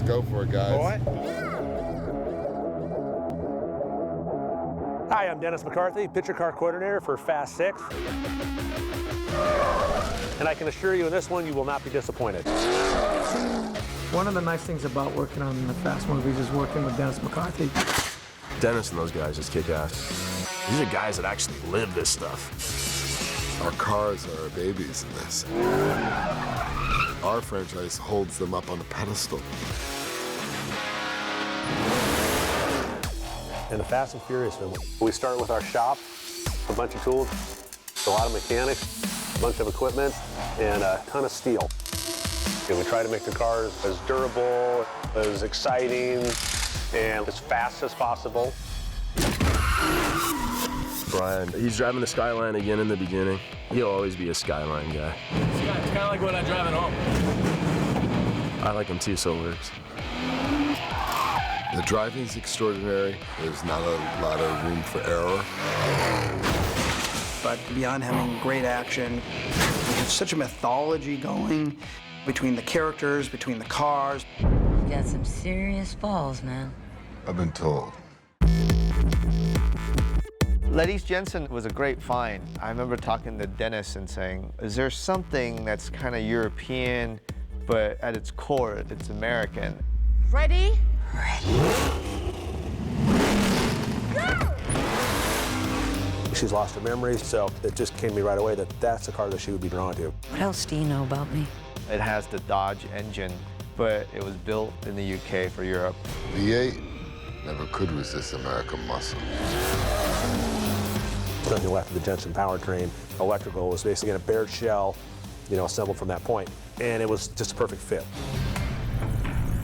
go for it, guys. All right. Hi, I'm Dennis McCarthy, picture car coordinator for Fast 6. And I can assure you in this one, you will not be disappointed. One of the nice things about working on the Fast movies is working with Dennis McCarthy. Dennis and those guys just kick ass. These are guys that actually live this stuff. Our cars are our babies in this. Our franchise holds them up on a pedestal. In the Fast and Furious film, we start with our shop, a bunch of tools, a lot of mechanics, a bunch of equipment, and a ton of steel. And we try to make the cars as durable, as exciting, and as fast as possible. Brian, he's driving the Skyline again in the beginning. He'll always be a Skyline guy. It's kind of like when I'm driving home. I like him too, so it works. The driving's extraordinary. There's not a lot of room for error. But beyond having great action, there's such a mythology going between the characters, between the cars. You got some serious balls, man. I've been told. Letty's Jensen was a great find. I remember talking to Dennis and saying, is there something that's kind of European, but at its core, it's American? Ready? Ready. Go! She's lost her memory, so it just came to me right away that that's the car that she would be drawn to. What else do you know about me? It has the Dodge engine, but it was built in the UK for Europe. V8 never could resist American muscle. Nothing left of the Jensen powertrain. Electrical was basically in a bare shell, assembled from that point. And it was just a perfect fit.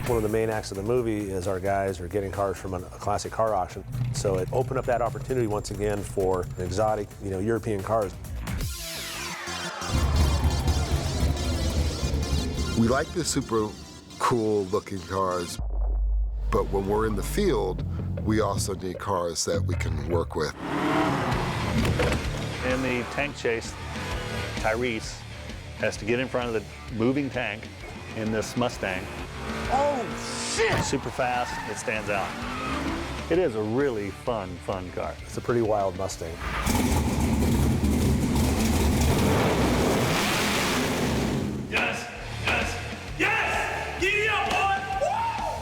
One of the main acts of the movie is our guys are getting cars from a classic car auction. So it opened up that opportunity once again for exotic, European cars. We like the super cool looking cars, but when we're in the field, we also need cars that we can work with. In the tank chase, Tyrese has to get in front of the moving tank in this Mustang. Oh, shit! Super fast, it stands out. It is a really fun car. It's a pretty wild Mustang. Yes! Yes! Yes! Giddy up,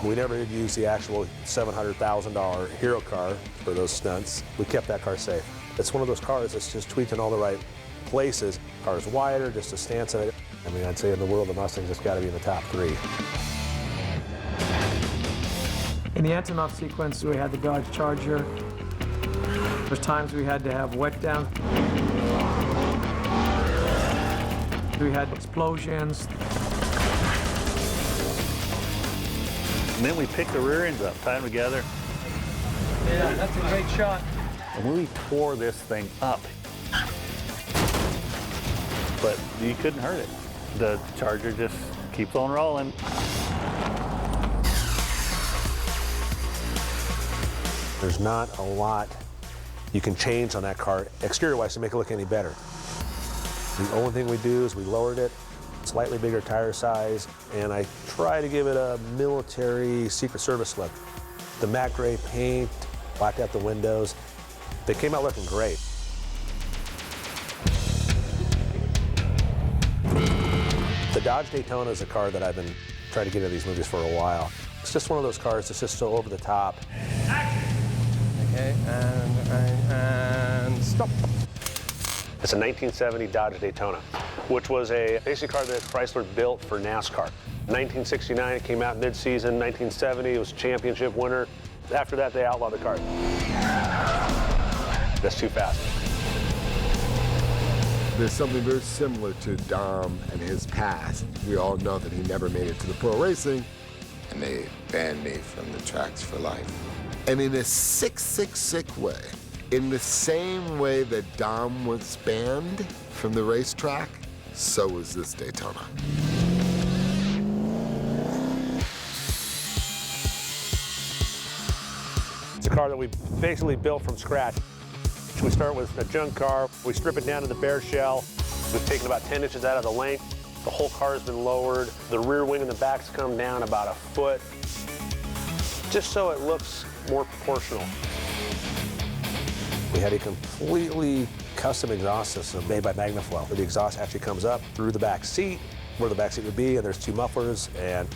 boy! We never did use the actual $700,000 hero car for those stunts. We kept that car safe. It's one of those cars that's just tweaked in all the right places. Car's wider, just a stance of it. I mean, I'd say in the world, the Mustang's just got to be in the top 3. In the Antonov sequence, we had the Dodge Charger. There's times we had to have wet down. We had explosions. And then we pick the rear ends up, tie them together. Yeah, that's a great shot. And we tore this thing up. But you couldn't hurt it. The Charger just keeps on rolling. There's not a lot you can change on that car exterior-wise to make it look any better. The only thing we do is we lowered it, slightly bigger tire size, and I try to give it a military Secret Service look. The matte gray paint, blacked out the windows. They came out looking great. The Dodge Daytona is a car that I've been trying to get into these movies for a while. It's just one of those cars that's just so over the top. Okay, and stop. It's a 1970 Dodge Daytona, which was a basic car that Chrysler built for NASCAR. 1969, it came out mid-season. 1970, it was a championship winner. After that, they outlawed the car. That's too fast. There's something very similar to Dom and his past. We all know that he never made it to the pro racing. And they banned me from the tracks for life. And in a sick way, in the same way that Dom was banned from the racetrack, so was this Daytona. It's a car that we basically built from scratch. We start with a junk car, we strip it down to the bare shell. We've taken about 10 inches out of the length, The whole car has been lowered. The rear wing and the back's come down about a foot, just so it looks more proportional. We had a completely custom exhaust system made by Magnaflow, where the exhaust actually comes up through the back seat, where the back seat would be, and there's 2 mufflers, and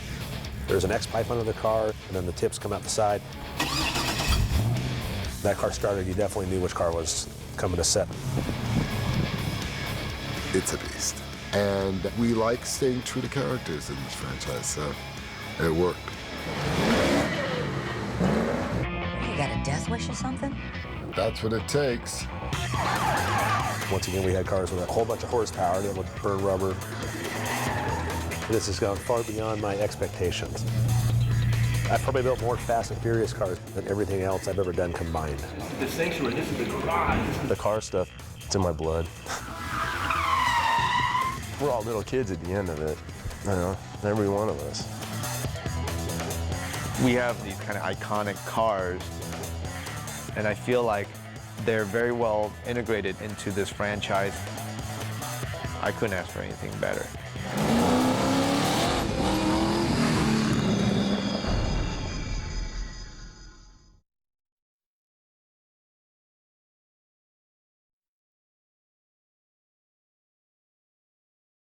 there's an X pipe under the car, and then the tips come out the side. That car started, you definitely knew which car was coming to set. It's a beast. And we like staying true to characters in this franchise, so it worked. You got a death wish or something? That's what it takes. Once again, we had cars with a whole bunch of horsepower that would burn rubber. This has gone far beyond my expectations. I've probably built more Fast and Furious cars than everything else I've ever done combined. The sanctuary, this is the garage. The car stuff, it's in my blood. We're all little kids at the end of it. You know, every one of us. We have these kind of iconic cars, and I feel like they're very well integrated into this franchise. I couldn't ask for anything better.